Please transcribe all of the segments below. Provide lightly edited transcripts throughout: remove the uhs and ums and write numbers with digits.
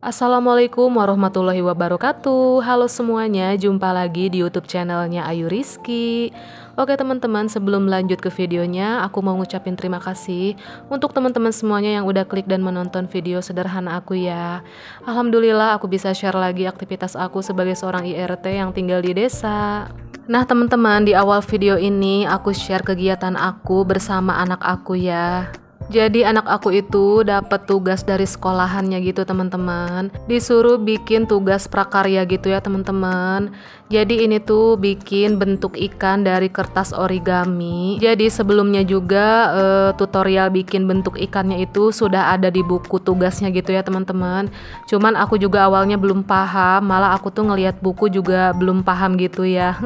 Assalamualaikum warahmatullahi wabarakatuh. Halo semuanya, jumpa lagi di YouTube channelnya Ayu Rizky. Oke teman-teman, sebelum lanjut ke videonya, aku mau ngucapin terima kasih untuk teman-teman semuanya yang udah klik dan menonton video sederhana aku ya. Alhamdulillah aku bisa share lagi aktivitas aku sebagai seorang IRT yang tinggal di desa. Nah teman-teman, di awal video ini aku share kegiatan aku bersama anak aku ya. Jadi anak aku itu dapat tugas dari sekolahannya gitu teman-teman. Disuruh bikin tugas prakarya gitu ya teman-teman. Jadi ini tuh bikin bentuk ikan dari kertas origami. Jadi sebelumnya juga tutorial bikin bentuk ikannya itu sudah ada di buku tugasnya gitu ya teman-teman. Cuman aku juga awalnya belum paham, malah aku tuh ngelihat buku juga belum paham gitu ya.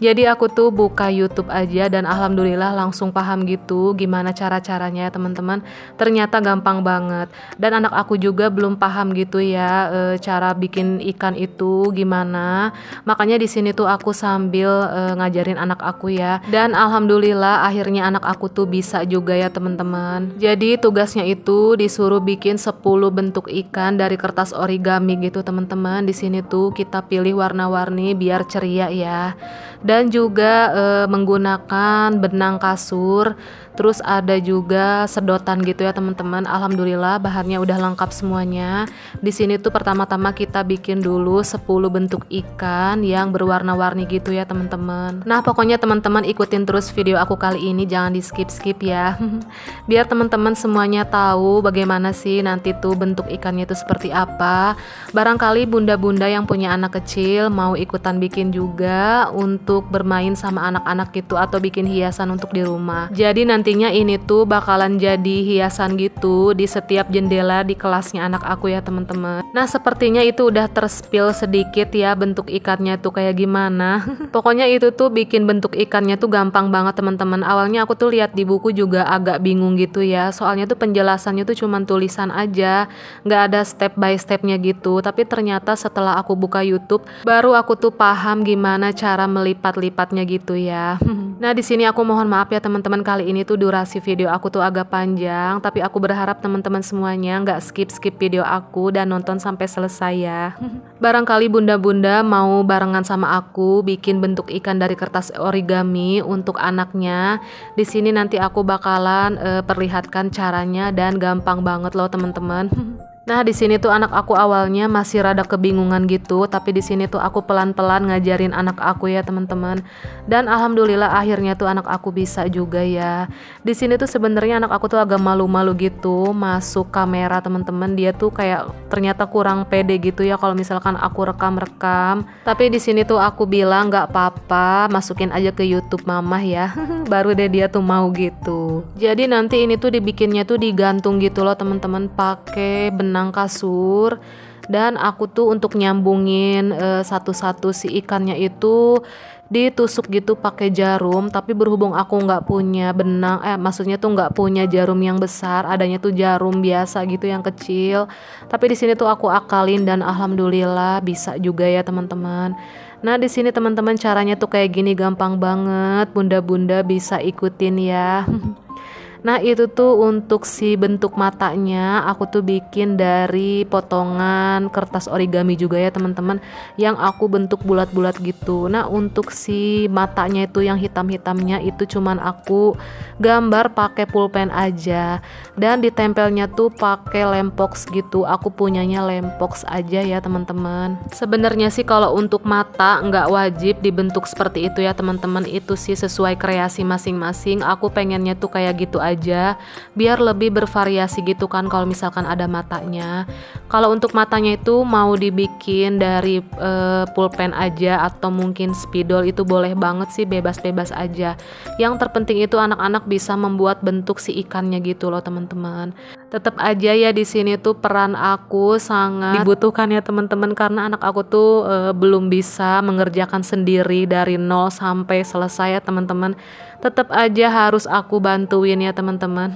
Jadi aku tuh buka YouTube aja dan alhamdulillah langsung paham gitu gimana cara-caranya ya teman-teman. Ternyata gampang banget. Dan anak aku juga belum paham gitu ya cara bikin ikan itu gimana. Makanya di sini tuh aku sambil ngajarin anak aku ya. Dan alhamdulillah akhirnya anak aku tuh bisa juga ya teman-teman. Jadi tugasnya itu disuruh bikin 10 bentuk ikan dari kertas origami gitu teman-teman. Di sini tuh kita pilih warna-warni biar ceria ya. Dan juga menggunakan benang kasur, terus ada juga sedotan gitu ya teman-teman. Alhamdulillah bahannya udah lengkap semuanya. Di sini tuh pertama-tama kita bikin dulu 10 bentuk ikan yang berwarna-warni gitu ya teman-teman. Nah pokoknya teman-teman ikutin terus video aku kali ini, jangan di skip-skip ya. Biar teman-teman semuanya tahu bagaimana sih nanti tuh bentuk ikannya itu seperti apa. Barangkali bunda-bunda yang punya anak kecil mau ikutan bikin juga untuk bermain sama anak-anak gitu atau bikin hiasan untuk di rumah. Jadi nantinya ini tuh bakalan jadi hiasan gitu di setiap jendela di kelasnya anak aku ya teman-teman. Nah sepertinya itu udah terspill sedikit ya bentuk ikannya tuh kayak gimana. Pokoknya itu tuh bikin bentuk ikannya tuh gampang banget teman-teman. Awalnya aku tuh lihat di buku juga agak bingung gitu ya. Soalnya tuh penjelasannya tuh cuman tulisan aja, nggak ada step by stepnya gitu. Tapi ternyata setelah aku buka YouTube baru aku tuh paham gimana cara melipat-lipatnya gitu ya. Nah di sini aku mohon maaf ya teman-teman, kali ini tuh durasi video aku tuh agak panjang, tapi aku berharap teman-teman semuanya nggak skip video aku dan nonton sampai selesai ya. Barangkali bunda-bunda mau barengan sama aku bikin bentuk ikan dari kertas origami untuk anaknya. Di sini nanti aku bakalan perlihatkan caranya dan gampang banget loh teman-teman. Nah di sini tuh anak aku awalnya masih rada kebingungan gitu, tapi di sini tuh aku pelan-pelan ngajarin anak aku ya teman-teman. Dan alhamdulillah akhirnya tuh anak aku bisa juga ya. Di sini tuh sebenarnya anak aku tuh agak malu-malu gitu masuk kamera teman-teman. Dia tuh kayak ternyata kurang pede gitu ya kalau misalkan aku rekam-rekam. Tapi di sini tuh aku bilang nggak apa-apa, masukin aja ke YouTube mama ya. Baru deh dia tuh mau gitu. Jadi nanti ini tuh dibikinnya tuh digantung gitu loh teman-teman, pakai benang kasur. Dan aku tuh untuk nyambungin satu-satu si ikannya itu ditusuk gitu pakai jarum, tapi berhubung aku nggak punya benang, maksudnya tuh nggak punya jarum yang besar, adanya tuh jarum biasa gitu yang kecil. Tapi di sini tuh aku akalin dan alhamdulillah bisa juga ya teman-teman. Nah di sini teman-teman caranya tuh kayak gini, gampang banget, bunda-bunda bisa ikutin ya. Nah itu tuh untuk si bentuk matanya aku tuh bikin dari potongan kertas origami juga ya teman-teman, yang aku bentuk bulat-bulat gitu. Nah untuk si matanya itu yang hitam-hitamnya itu cuman aku gambar pakai pulpen aja, dan ditempelnya tuh pakai lempox gitu. Aku punyanya lempox aja ya teman-teman. Sebenarnya sih kalau untuk mata nggak wajib dibentuk seperti itu ya teman-teman, itu sih sesuai kreasi masing-masing. Aku pengennya tuh kayak gitu aja biar lebih bervariasi gitu kan kalau misalkan ada matanya. Kalau untuk matanya itu mau dibikin dari pulpen aja atau mungkin spidol, itu boleh banget sih, bebas-bebas aja. Yang terpenting itu anak-anak bisa membuat bentuk si ikannya gitu loh teman-teman. Tetap aja ya di sini tuh peran aku sangat dibutuhkan ya teman-teman, karena anak aku tuh belum bisa mengerjakan sendiri dari nol sampai selesai ya teman-teman. Tetap aja harus aku bantuin ya teman-teman.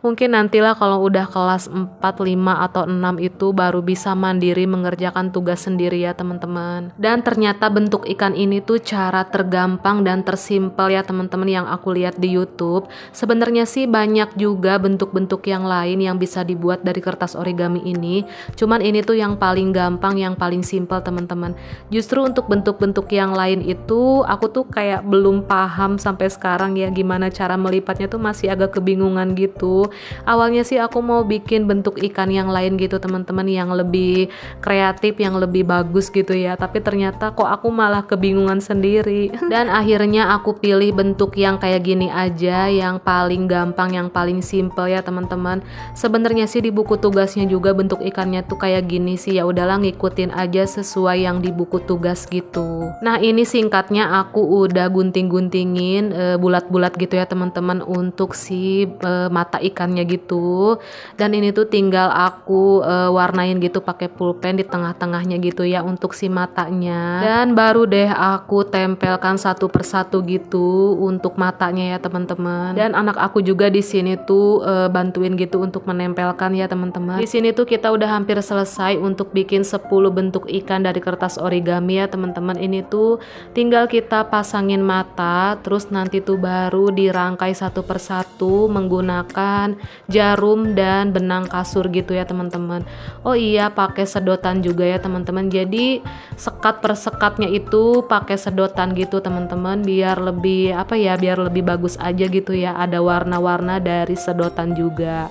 Mungkin nantilah kalau udah kelas 4, 5 atau 6 itu baru bisa mandiri mengerjakan tugas sendiri ya teman-teman. Dan ternyata bentuk ikan ini tuh cara tergampang dan tersimpel ya teman-teman yang aku lihat di YouTube. Sebenarnya sih banyak juga bentuk-bentuk yang lain lain yang bisa dibuat dari kertas origami ini. Cuman ini tuh yang paling gampang, yang paling simpel teman-teman. Justru untuk bentuk-bentuk yang lain itu aku tuh kayak belum paham sampai sekarang ya, gimana cara melipatnya tuh masih agak kebingungan gitu. Awalnya sih aku mau bikin bentuk ikan yang lain gitu teman-teman, yang lebih kreatif, yang lebih bagus gitu ya, tapi ternyata kok aku malah kebingungan sendiri. Dan akhirnya aku pilih bentuk yang kayak gini aja, yang paling gampang, yang paling simple ya teman-teman. Sebenarnya sih di buku tugasnya juga bentuk ikannya tuh kayak gini sih, ya udahlah ngikutin aja sesuai yang di buku tugas gitu. Nah ini singkatnya aku udah gunting-guntingin bulat-bulat gitu ya teman-teman untuk si mata ikannya gitu. Dan ini tuh tinggal aku warnain gitu pakai pulpen di tengah-tengahnya gitu ya untuk si matanya. Dan baru deh aku tempelkan satu persatu gitu untuk matanya ya teman-teman. Dan anak aku juga di sini tuh bantuin gitu untuk menempelkan ya teman-teman. Di sini tuh kita udah hampir selesai untuk bikin 10 bentuk ikan dari kertas origami ya teman-teman. Ini tuh tinggal kita pasangin mata, terus nanti tuh baru dirangkai satu persatu menggunakan jarum dan benang kasur gitu ya teman-teman. Oh iya, pakai sedotan juga ya teman-teman. Jadi sekat per sekatnya itu pakai sedotan gitu teman-teman, biar lebih apa ya, biar lebih bagus aja gitu ya, ada warna-warna dari sedotan juga.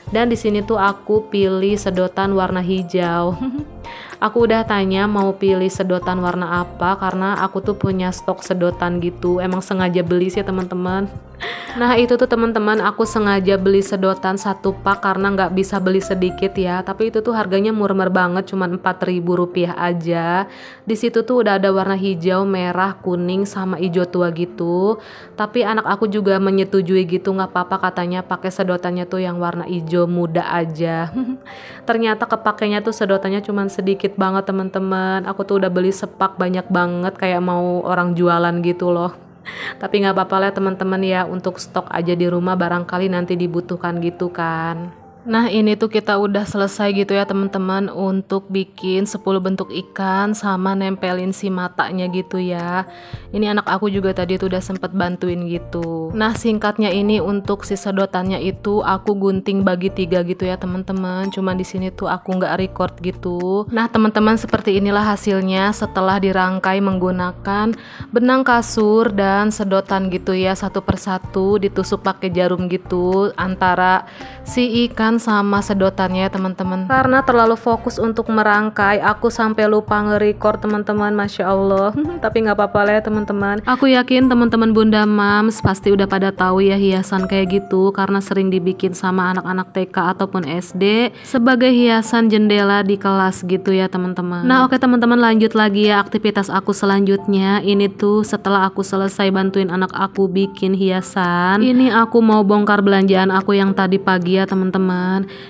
Dan di sini tuh aku pilih sedotan warna hijau. Aku udah tanya mau pilih sedotan warna apa karena aku tuh punya stok sedotan gitu. Emang sengaja beli sih teman-teman. Nah itu tuh teman-teman, aku sengaja beli sedotan satu pak karena nggak bisa beli sedikit ya. Tapi itu tuh harganya murah banget, cuma Rp4.000 aja. Di situ tuh udah ada warna hijau, merah, kuning, sama hijau tua gitu. Tapi anak aku juga menyetujui gitu, nggak apa-apa katanya pakai sedotannya tuh yang warna hijau muda aja. Ternyata kepakainya tuh sedotannya cuma sedikit banget teman-teman. Aku tuh udah beli sepak banyak banget kayak mau orang jualan gitu loh. Tapi nggak apa-apa lah teman-teman ya, untuk stok aja di rumah, barangkali nanti dibutuhkan gitu kan. Nah ini tuh kita udah selesai gitu ya teman-teman untuk bikin 10 bentuk ikan sama nempelin si matanya gitu ya. Ini anak aku juga tadi tuh udah sempet bantuin gitu. Nah singkatnya ini untuk si sedotannya itu aku gunting bagi 3 gitu ya teman-teman. Cuman di sini tuh aku nggak record gitu. Nah teman-teman, seperti inilah hasilnya setelah dirangkai menggunakan benang kasur dan sedotan gitu ya, satu persatu ditusuk pakai jarum gitu antara si ikan sama sedotannya ya teman-teman. Karena terlalu fokus untuk merangkai, aku sampai lupa nge-record teman-teman, masya Allah. Tapi nggak apa-apa lah ya teman-teman. Aku yakin teman-teman Bunda Mams pasti udah pada tahu ya hiasan kayak gitu, karena sering dibikin sama anak-anak TK ataupun SD sebagai hiasan jendela di kelas gitu ya teman-teman. Nah oke teman-teman, lanjut lagi ya aktivitas aku selanjutnya. Ini tuh setelah aku selesai bantuin anak aku bikin hiasan, ini aku mau bongkar belanjaan aku yang tadi pagi ya teman-teman.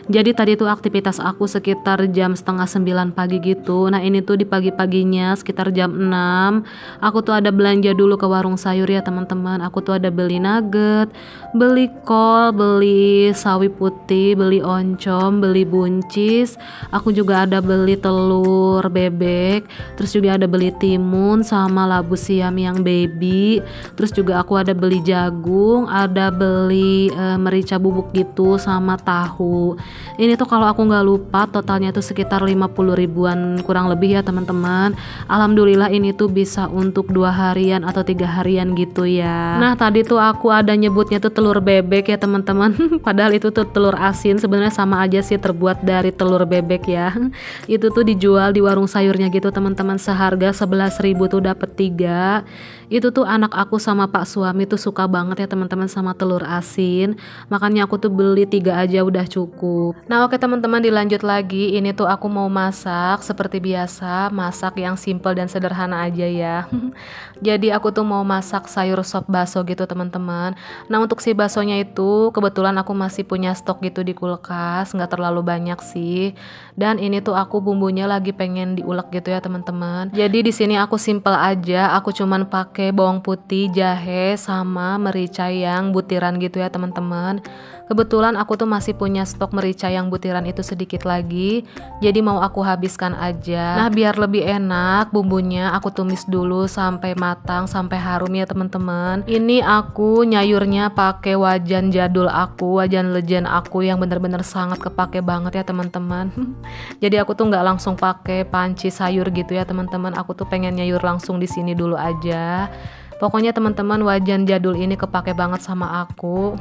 Jadi tadi tuh aktivitas aku sekitar jam setengah 9 pagi gitu. Nah ini tuh di pagi-paginya sekitar jam 6 aku tuh ada belanja dulu ke warung sayur ya teman-teman. Aku tuh ada beli nugget, beli kol, beli sawi putih, beli oncom, beli buncis. Aku juga ada beli telur bebek, terus juga ada beli timun sama labu siam yang baby. Terus juga aku ada beli jagung, ada beli merica bubuk gitu sama tahu. Ini tuh kalau aku nggak lupa totalnya tuh sekitar 50 ribuan kurang lebih ya teman-teman. Alhamdulillah ini tuh bisa untuk 2 harian atau 3 harian gitu ya. Nah tadi tuh aku ada nyebutnya tuh telur bebek ya teman-teman. Padahal itu tuh telur asin, sebenarnya sama aja sih, terbuat dari telur bebek ya. Itu tuh dijual di warung sayurnya gitu teman-teman, seharga 11.000 tuh dapet 3. Itu tuh anak aku sama pak suami tuh suka banget ya teman-teman sama telur asin, makanya aku tuh beli 3 aja udah cukup. Nah oke teman-teman, dilanjut lagi. Ini tuh aku mau masak seperti biasa, masak yang simple dan sederhana aja ya. Jadi aku tuh mau masak sayur sop bakso gitu teman-teman. Nah untuk si baksonya itu kebetulan aku masih punya stok gitu di kulkas, nggak terlalu banyak sih. Dan ini tuh aku bumbunya lagi pengen diulek gitu ya teman-teman. Jadi di sini aku simple aja, aku cuman pakai pakai bawang putih, jahe, sama merica yang butiran gitu ya teman-teman. Kebetulan aku tuh masih punya stok merica yang butiran itu sedikit lagi, jadi mau aku habiskan aja. Nah biar lebih enak bumbunya aku tumis dulu sampai matang, sampai harum ya teman-teman. Ini aku nyayurnya pakai wajan jadul aku, wajan legend aku yang bener-bener sangat kepake banget ya teman-teman. Jadi aku tuh nggak langsung pakai panci sayur gitu ya teman-teman. Aku tuh pengen nyayur langsung di sini dulu aja. Pokoknya teman-teman wajan jadul ini kepake banget sama aku.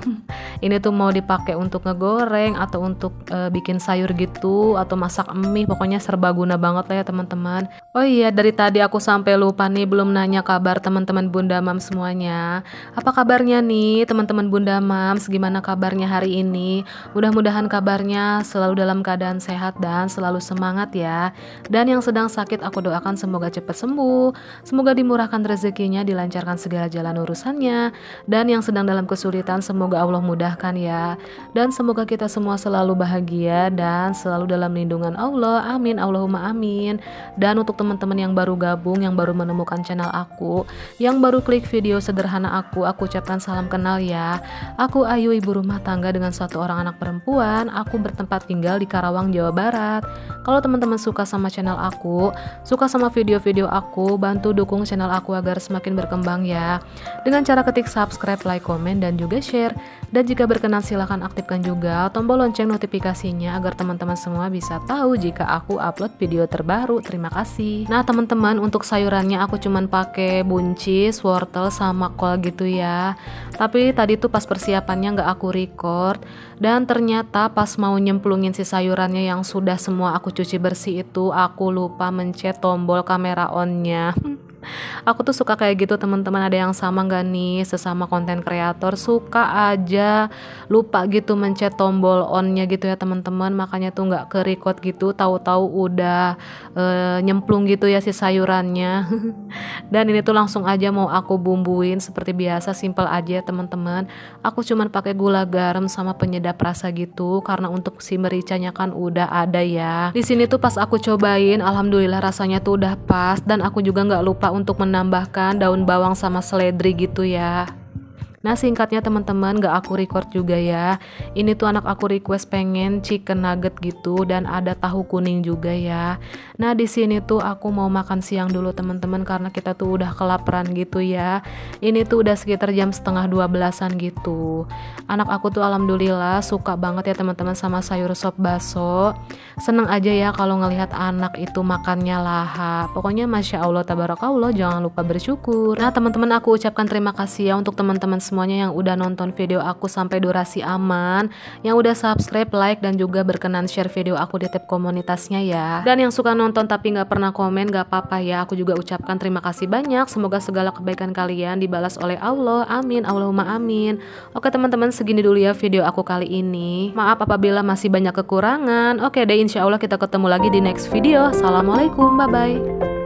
Ini tuh mau dipakai untuk ngegoreng atau untuk bikin sayur gitu atau masak mie. Pokoknya serbaguna banget lah ya teman-teman. Oh iya, dari tadi aku sampai lupa nih belum nanya kabar teman-teman Bunda Mams semuanya. Apa kabarnya nih teman-teman Bunda Mams? Gimana kabarnya hari ini? Mudah-mudahan kabarnya selalu dalam keadaan sehat dan selalu semangat ya. Dan yang sedang sakit aku doakan semoga cepat sembuh. Semoga dimurahkan rezekinya, dilancarkan segala jalan urusannya, dan yang sedang dalam kesulitan semoga Allah mudahkan ya, dan semoga kita semua selalu bahagia dan selalu dalam lindungan Allah, amin Allahumma amin. Dan untuk teman-teman yang baru gabung, yang baru menemukan channel aku, yang baru klik video sederhana aku ucapkan salam kenal ya. Aku Ayu, ibu rumah tangga dengan satu orang anak perempuan. Aku bertempat tinggal di Karawang, Jawa Barat. Kalau teman-teman suka sama channel aku, suka sama video-video aku, bantu dukung channel aku agar semakin berkembang ya, dengan cara ketik subscribe, like, komen, dan juga share. Dan jika berkenan silahkan aktifkan juga tombol lonceng notifikasinya agar teman-teman semua bisa tahu jika aku upload video terbaru. Terima kasih. Nah teman-teman, untuk sayurannya aku cuman pakai buncis, wortel, sama kol gitu ya. Tapi tadi tuh pas persiapannya nggak aku record, dan ternyata pas mau nyemplungin si sayurannya yang sudah semua aku cuci bersih itu, aku lupa mencet tombol kamera on-nya. Aku tuh suka kayak gitu teman-teman. Ada yang sama gak nih, sesama konten kreator suka aja lupa gitu mencet tombol on-nya gitu ya teman-teman. Makanya tuh nggak ke record gitu, tahu-tahu udah nyemplung gitu ya si sayurannya. Dan ini tuh langsung aja mau aku bumbuin seperti biasa, simple aja teman-teman. Aku cuman pakai gula, garam, sama penyedap rasa gitu, karena untuk si mericanya kan udah ada ya. Di sini tuh pas aku cobain, alhamdulillah rasanya tuh udah pas, dan aku juga nggak lupa untuk menambahkan daun bawang sama seledri gitu ya. Nah singkatnya teman-teman, gak aku record juga ya. Ini tuh anak aku request pengen chicken nugget gitu, dan ada tahu kuning juga ya. Nah di sini tuh aku mau makan siang dulu teman-teman, karena kita tuh udah kelaparan gitu ya. Ini tuh udah sekitar jam setengah 12-an gitu. Anak aku tuh alhamdulillah suka banget ya teman-teman sama sayur sop baso. Seneng aja ya kalau ngelihat anak itu makannya lahap. Pokoknya masya Allah tabarakallah, jangan lupa bersyukur. Nah teman-teman, aku ucapkan terima kasih ya untuk teman-teman semuanya yang udah nonton video aku sampai durasi aman, yang udah subscribe, like, dan juga berkenan share video aku di tab komunitasnya ya. Dan yang suka nonton tapi nggak pernah komen, gak apa-apa ya, aku juga ucapkan terima kasih banyak. Semoga segala kebaikan kalian dibalas oleh Allah, amin Allahumma amin. Oke teman-teman, segini dulu ya video aku kali ini. Maaf apabila masih banyak kekurangan. Oke deh, insya Allah kita ketemu lagi di next video. Assalamualaikum, bye bye.